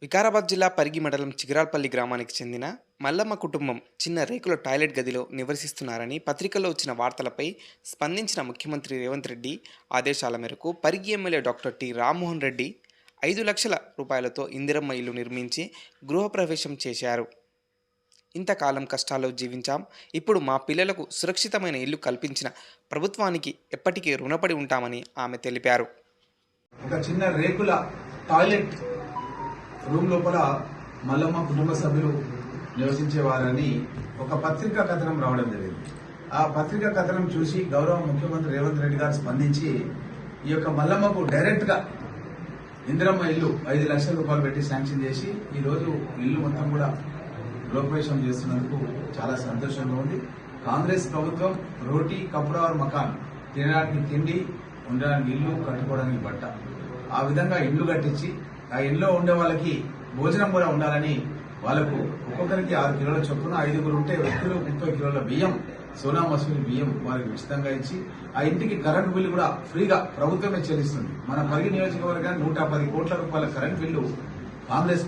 వికారాబాద్ జిల్లా పరిగి మండలం చిగిరాల్పల్లి గ్రామానికి చెందిన మల్లమ్మ కుటుంబం చిన్న రేకుల టాయిలెట్ గదిలో నివసిస్తున్నారని పత్రికల్లో వచ్చిన వార్తలపై స్పందించిన ముఖ్యమంత్రి రేవంత్ రెడ్డి ఆదేశాల మేరకు Parigi MLA doctor T Rammohan Reddy 5 లక్షల రూపాయలతో ఇందిరమ్మ ఇల్లు నిర్మించి గృహప్రవేశం చేశారు. ఇంతకాలం కష్టాల్లో జీవించాం, ఇప్పుడు మా పిల్లలకు సురక్షితమైన ఇల్లు కల్పించిన ప్రభుత్వానికి ఎప్పటికీ రుణపడి ఉంటామని ఆమె తెలిపారు. ఒక చిన్న రేకుల టాయిలెట్ రూమ్ లోపల మల్లమ్మ కుటుంబ సభ్యులు నివసించేవారని ఒక పత్రికా కథనం రావడం జరిగింది. ఆ పత్రికా కథనం చూసి గౌరవ ముఖ్యమంత్రి రేవంత్ రెడ్డి గారు స్పందించి ఈ యొక్క మల్లమ్మకు డైరెక్ట్ గా ఇందిరమ్మ ఇల్లు 5 లక్షల రూపాయలు పెట్టి శాంక్షన్ చేసి ఈ రోజు ఇల్లు మొత్తం కూడా గృహప్రవేశం చేస్తున్నందుకు చాలా సంతోషంగా ఉంది. కాంగ్రెస్ ప్రభుత్వం రోటీ కప్పుడా మకాన్, తినడానికి తిండి, ఉండడానికి ఇల్లు, కట్టుకోవడానికి బట్ట, ఆ విధంగా ఇల్లు కట్టించి ఆ ఇంట్లో ఉండే వాళ్ళకి భోజనం కూడా ఉండాలని వాళ్ళకు ఒక్కొక్కరికి 6 కిలోల చొప్పున 5గురు ఉంటే వ్యక్తులు 30 కిలోల బియ్యం, సోనా మసూరి బియ్యం వారికి ఉచితంగా ఇచ్చి ఆ ఇంటికి కరెంటు బిల్లు కూడా ఫ్రీగా ప్రభుత్వమే చెల్లిస్తుంది. మన పరిగి నియోజకవర్గానికి 110 కోట్ల రూపాయల కరెంటు బిల్లు కాంగ్రెస్